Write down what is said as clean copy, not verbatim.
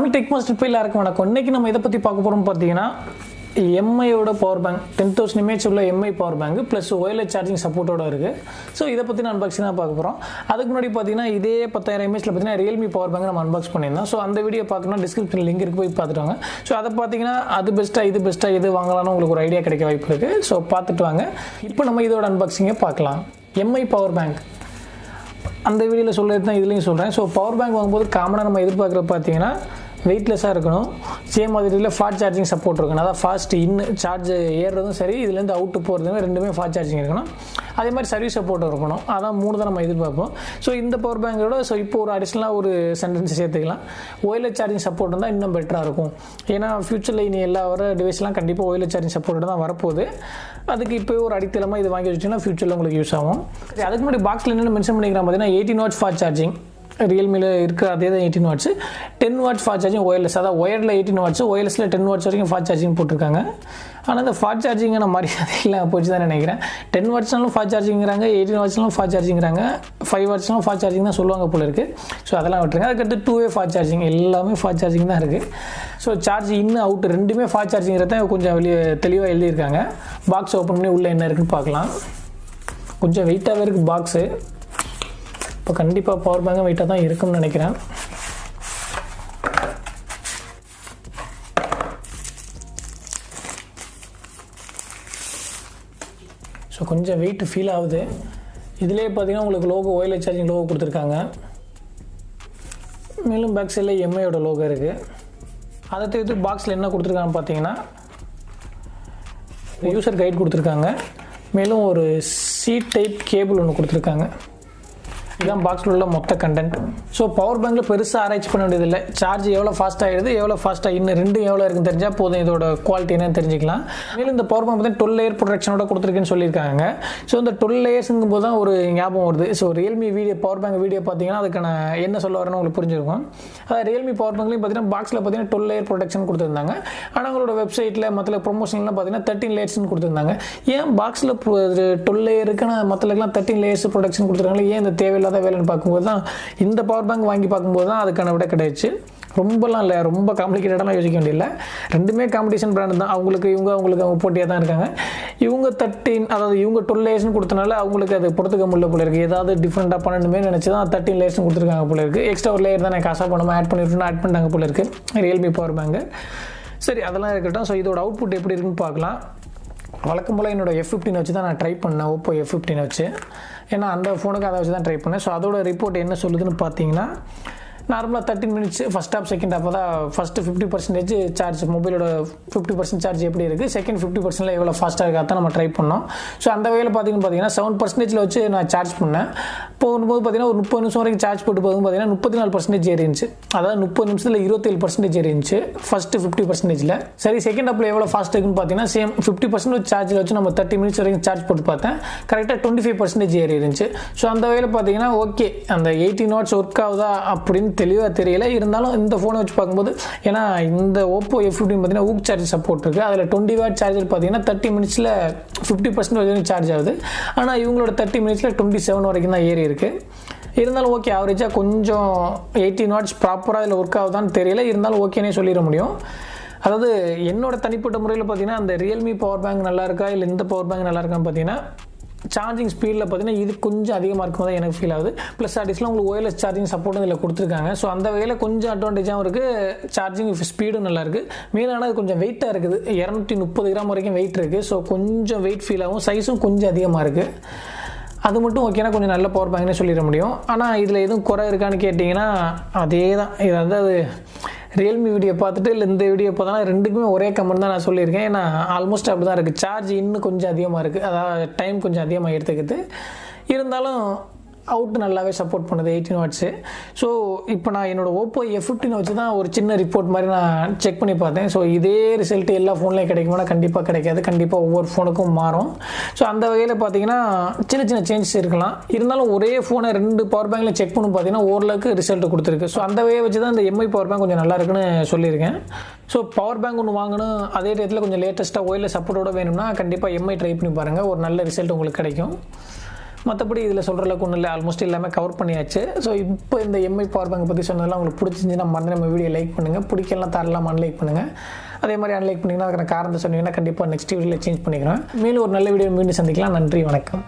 Tamil tech master பேரில் இருக்க வணக்கம். இன்றைக்கி நம்ம இதை பற்றி பார்க்க போகிறோம் பார்த்தீங்கன்னா எம்ஐயோட பவர் பேங்க் 10,000 mAh உள்ள Mi power bank plus wireless charging சப்போர்ட்டோட இருக்குது. ஸோ இதை பற்றி நான் அன்பாக்சிங் தான் பார்க்க போகிறோம். அதுக்கு முன்னாடி பார்த்தீங்கன்னா இதே 10,000 mAhல பார்த்தீங்கன்னா ரியல்மி பவர் பேங்க் நம்ம அன்பாக்ஸ் பண்ணியிருந்தோம். ஸோ அந்த வீடியோ பார்க்கணும்னா டிஸ்கிரிப்ஷன் லிங்க் இருக்கு, போய் பார்த்துட்டு வாங்க. ஸோ அதை பார்த்தீங்கன்னா அது பெஸ்ட்டாக எது வாங்கலாம்னு உங்களுக்கு ஒரு ஐடியா கிடைக்க வாய்ப்பு இருக்குது. ஸோ பார்த்துட்டு வாங்க. இப்போ நம்ம இதோட அன்பாக்சிங்கை பார்க்கலாம். எம்ஐ பவர் பேங்க் அந்த வீடியோவில் சொல்கிறது தான் இதுலேயும் சொல்கிறேன். ஸோ பவர் பேங்க் வாங்கும்போது காமனாக நம்ம எதிர்பார்க்குறது பார்த்தீங்கன்னா வெயிட்லெஸ்ஸாக இருக்கணும். சேம் மாதிரியில் ஃபாஸ்ட் சார்ஜிங் சப்போர்ட் இருக்கணும். அதாவது ஃபாஸ்ட் சார்ஜ் ஏறுறதும் சரி, இதுலேருந்து அவுட்டு போகிறதுமே ரெண்டுமே ஃபாஸ்ட் சார்ஜிங் இருக்கணும். அதே மாதிரி சர்வீஸ் சப்போர்ட் இருக்கணும். அதான் 3 தான் நம்ம எதிர்பார்ப்போம். ஸோ இந்த பவர் பேங்கோட இப்போ ஒரு அடிஷ்னலாக ஒரு சென்டென்ஸ் சேர்த்துக்கலாம். ஒயர்லெஸ் சார்ஜிங் சப்போர்ட் இருந்தால் இன்னும் பெட்டராக இருக்கும். ஏன்னா ஃபியூச்சரில் இனி எல்லா வர டிவைஸ்லாம் கண்டிப்பாக ஒயர்லெஸ் சார்ஜிங் சப்போர்ட் தான் வரப்போகுது. அதுக்கு இப்போ ஒரு அடித்தளமாக இது வாங்கி வச்சிங்கன்னா ஃபியூச்சரில் உங்களுக்கு யூஸ் ஆகும். அதுக்கு முன்னாடி பாக்ஸில் என்னென்னு மென்ஷன் பண்ணிக்கிறேன் பார்த்தீங்கன்னா 18 watts ஃபாஸ்ட் சார்ஜிங். ரியல்மியில் இருக்க அதே தான் 18 watts, 10 watts fast charging wireless. அதாவது ஒயரில் 18 watts, ஒயர்லெஸில் 10 watts வரைக்கும் ஃபாஸ்ட் சார்ஜிங் போட்டிருக்காங்க. ஆனால் இந்த ஃபாஸ்ட் சார்ஜிங்கான மரியாதை இல்லை போச்சு தான் நினைக்கிறேன். 10 wattsனாலும் ஃபாஸ்ட் சார்ஜிங்கிறாங்க, 18 wattsனாலும் ஃபாஸ்ட் சார்ஜிங்கிறாங்க, 5 wattsனாலும் ஃபாஸ்ட் சார்ஜிங் தான் சொல்லுவாங்க போல இருக்குது. ஸோ அதெல்லாம் விட்டுருங்க. அதுக்கடுத்து 2-way ஃபாஸ்ட் சார்ஜிங், எல்லாமே ஃபாஸ்ட் சார்ஜிங் தான் இருக்குது. ஸோ சார்ஜ் இன் அவுட் ரெண்டுமே ஃபாஸ்ட் சார்ஜிங்கிறத கொஞ்சம் வெளியே தெளிவாக எழுதியிருக்காங்க. பாக்ஸ் ஓப்பன் பண்ணி உள்ளே என்ன இருக்குன்னு பார்க்கலாம். கொஞ்சம் வெயிட்டாகவே இருக்குது பாக்ஸு. இப்போ கண்டிப்பாக பவர் பேங்கும் வெயிட்டாக தான் இருக்குன்னு நினைக்கிறேன். ஸோ கொஞ்சம் வெயிட் ஃபீல் ஆகுது. இதுலேயே பார்த்தீங்கன்னா உங்களுக்கு லோகோ, ஒயர்லெஸ் சார்ஜிங் லோகோ கொடுத்துருக்காங்க. மேலும் பேக் சைடில் எம்ஐயோட லோகோ இருக்குது. அதை தவிர்த்து பாக்ஸில் என்ன கொடுத்துருக்காங்கன்னு பார்த்தீங்கன்னா யூசர் கைட் கொடுத்துருக்காங்க. மேலும் ஒரு சி டைப் கேபிள் ஒன்று கொடுத்துருக்காங்க. இதுதான் பாக்ஸில் உள்ள மொத்த கண்டென்ட். ஸோ பவர் பேங்கில் பெருசாக ஆராய்ச்சி பண்ண வேண்டியதில்லை. சார்ஜ் எவ்வளோ ஃபாஸ்ட்டாக ஆகிடுது, எவ்வளோ ஃபாஸ்ட்டாக இன்னும் ரெண்டும் எவ்வளோ இருக்குன்னு தெரிஞ்சால் போதும். இதோட குவாலிட்டி என்னன்னு தெரிஞ்சுக்கலாம். மேலும் இந்த பவர் பேங்க் பார்த்தீங்கன்னா 12 layer ப்ரொடெக்ஷனோட கொடுத்துருக்குன்னு சொல்லியிருக்காங்க. ஸோ இந்த 12 layers போது தான் ஒரு ஞாபகம் வருது. So Realme power bank video பார்த்தீங்கன்னா அதுக்கான என்ன சொல்ல வரேன்னு உங்களுக்கு புரிஞ்சிருக்கும். அதாவது ரியல்மி பவர் பேங்க்லையும் பார்த்தீங்கன்னா பாக்ஸில் பார்த்தீங்கன்னா 12 layer ப்ரொடெக்ஷன் கொடுத்துருந்தாங்க. ஆனால் உங்களோட வெப்சைட்டில் மற்ற ப்ரொமோஷன்லாம் பார்த்தீங்கன்னா 13 layers கொடுத்துருந்தாங்க. ஏன் பாக்ஸில் 12 layerக்கான மற்றலாம் 13 layers ப்ரொடெக்ஷன் கொடுத்துருக்காங்க? ஏன் இந்த தேவையில்லாத வேலைன்னு பார்க்கும்போது தான் இந்த பவர் பேங்க் வாங்கி பார்க்கும்போது தான் அதுக்கான விட கிடைச்சு. ரொம்பலாம் இல்லை, ரொம்ப காம்ப்ளிகேட்டடாக யோசிக்க வேண்டியதில்லை. ரெண்டுமே காம்படிஷன் பிராண்ட் தான். அவங்களுக்கு அவங்க போட்டியாக தான் இருக்காங்க. இவங்க 13, அதாவது இவங்க 12 layers கொடுத்தனால அவங்களுக்கு அது பொறுத்துக்க முடியல போல இருக்குது. ஏதாவது டிஃப்ரெண்ட்டாக பண்ணணுமே நினச்சி தான் 13 layers கொடுத்துருக்காங்க போல இருக்குது. எக்ஸ்ட்ரா ஒரு லேயர் தான் நான் காசாக பண்ணாமல் ஆட் பண்ணிட்டாங்க போல இருக்குது ரியல்மி பவர் பேங்க். சரி, அதெல்லாம் இருக்கட்டும். ஸோ இதோட அவுட்புட் எப்படி இருக்குன்னு பார்க்கலாம். வழக்கம் போல் என்னோட F15 வச்சு தான் நான் ட்ரை பண்ணேன், ஓப்போ F15 வச்சு. ஏன்னா அந்த ஃபோனுக்கு அதை வச்சு தான் ட்ரை பண்ணேன். ஸோ அதோட ரிப்போர்ட் என்ன சொல்லுதுன்னு பார்த்தீங்கன்னா நார்மலாக 13 minutes first half second half தான். ஃபஸ்ட்டு 50% சார்ஜ், மொபைலோட 50% சார்ஜ் எப்படி இருக்குது, செகண்ட் 50% எவ்வளோ ஃபாஸ்ட்டாக இருக்குது அதான் நம்ம ட்ரை பண்ணோம். ஸோ அந்த வகையில் பார்த்தீங்கன்னா 7% வச்சு நான் சார்ஜ் பண்ணேன். போகும்போது பார்த்தீங்கன்னா ஒரு 30 நிமிஷம் வரைக்கும் சார்ஜ் போட்டு போகும்போது பார்த்தீங்கன்னா 34% ஏறிச்சு. அதாவது 30 நிமிஷத்தில் 27% ஏறிச்சு ஃபஸ்ட்டு 50%. சரி, செகண்ட் ஹாஃபில் எவ்வளோ ஃபாஸ்ட் இருக்குன்னு பார்த்தீங்கன்னா சேம் 50% சார்ஜில் வச்சு நம்ம 30 minutes வரைக்கும் சார்ஜ் போட்டு பார்த்தேன். கரெக்டாக 25% ஏறி இருந்துச்சு. ஸோ அந்த வகையில் பார்த்தீங்கன்னா ஓகே, அந்த 18 watts ஒர்க் ஆகுதா அப்படின்னு தெளிவாக தெரியல. இருந்தாலும் இந்த ஃபோனை வச்சு பார்க்கும்போது, ஏன்னா இந்த ஓப்போ F15 பார்த்தீங்கன்னா ஊக் சார்ஜ் சப்போர்ட் இருக்குது. அதில் 20 watt சார்ஜர் பார்த்தீங்கன்னா 30 minutesல 50% வரைக்கும் சார்ஜ் ஆகுது. ஆனால் இவங்களோட 30 minutesல 27 வரைக்கும் தான் ஏறி இருக்குது. இருந்தாலும் ஓகே, ஆவரேஜாக கொஞ்சம் 18 watts ப்ராப்பராக இதில் ஒர்க் ஆகுதான்னு தெரியல. இருந்தாலும் ஓகேனே சொல்லிட முடியும். அதாவது என்னோட தனிப்பட்ட முறையில் பார்த்தீங்கன்னா அந்த ரியல்மி பவர் பேங்க் நல்லா இருக்கா இல்லை இந்த பவர் பேங்க் நல்லா இருக்கான்னு பார்த்தீங்கன்னா சார்ஜிங் ஸ்பீடில் பார்த்தீங்கன்னா இது கொஞ்சம் அதிகமாக இருக்கும் தான் எனக்கு ஃபீல் ஆகுது. ப்ளஸ் அடிஷ்னலாக உங்களுக்கு ஒயர்லெஸ் சார்ஜிங் சப்போர்ட்டும் இதில் கொடுத்துருக்காங்க. ஸோ அந்த வகையில் கொஞ்சம் அட்வான்டேஜாகவும் இருக்குது. சார்ஜிங் ஸ்பீடும் நல்லாயிருக்கு. மெயினான அது கொஞ்சம் வெயிட்டாக இருக்குது. 230 கிராம் வரைக்கும் வெயிட் இருக்குது. ஸோ கொஞ்சம் வெயிட் ஃபீல் ஆகும். சைஸும் கொஞ்சம் அதிகமாக இருக்குது. அது மட்டும் ஓகேனா கொஞ்சம் நல்ல பவர் பேங்க்னே சொல்லிட முடியும். ஆனால் இதில் எதுவும் குறை இருக்கான்னு கேட்டிங்கன்னா அதே தான். இது அதாவது ரியல்மி வீடியோ பார்த்துட்டு இல்லை இந்த வீடியோ பார்த்தோன்னா ரெண்டுக்குமே ஒரே கமெண்ட் தான் நான் சொல்லியிருக்கேன். ஏன்னா ஆல்மோஸ்ட் அப்படி தான் இருக்குது. சார்ஜ் இன்னும் கொஞ்சம் அதிகமாக இருக்குது. அதாவது டைம் கொஞ்சம் அதிகமாக எடுத்துக்குது. இருந்தாலும் அவுட் நல்லாவே சப்போர்ட் பண்ணுது 18 watts. ஸோ இப்போ நான் என்னோடய ஓப்போ F15 வச்சு தான் ஒரு சின்ன ரிப்போர்ட் மாதிரி நான் செக் பண்ணி பார்த்தேன். ஸோ இதே ரிசல்ட் எல்லா ஃபோன்லேயும் கிடைக்குமானா கண்டிப்பாக கிடைக்காது. கண்டிப்பாக ஒவ்வொரு ஃபோனுக்கும் மாறும். ஸோ அந்த வகையில் பார்த்தீங்கன்னா சின்ன சேஞ்சஸ் இருக்கலாம். இருந்தாலும் ஒரே ஃபோனை 2 பவர் பேங்கில் செக் பண்ணி பார்த்தீங்கன்னா ஓரளவுக்கு ரிசல்ட் கொடுத்துருக்கு. ஸோ அந்த வகையை வச்சு தான் இந்த எம்ஐ பவர் பேங்க் கொஞ்சம் நல்லா இருக்குன்னு சொல்லியிருக்கேன். ஸோ பவர் பேங்க் ஒன்று வாங்கணும், அதே டயத்தில் கொஞ்சம் லேட்டஸ்ட்டாக ஒயர்லெஸ் சப்போர்ட்டோட வேணும்னா கண்டிப்பாக எம்ஐ ட்ரை பண்ணி பாருங்கள். ஒரு நல்ல ரிசல்ட் உங்களுக்கு கிடைக்கும். மற்றபடி இதில் சொல்கிற அளவுக்கு ஒன்றும் இல்லை, ஆல்மோஸ்ட் எல்லாமே கவர் பண்ணியாச்சு. ஸோ இப்போ இந்த எம்ஐ பவர் பேங்க் பற்றி சொன்னதெல்லாம் உங்களுக்கு பிடிச்சிருந்துச்சுன்னா மறந்து நம்ம வீடியோ லைக் பண்ணுங்கள், பிடிக்கலாம் தாராளமாக அன்லைக் பண்ணுங்கள். அதே மாதிரி அன்லைக் பண்ணிங்கன்னா அதுக்கான காரணத்தை சொன்னீங்கன்னா கண்டிப்பாக நெக்ஸ்ட் வீடியோவில் சேஞ்ச் பண்ணிக்கிறேன். மேலும் ஒரு நல்ல வீடியோ மீண்டும் சந்திக்கலாம். நன்றி, வணக்கம்.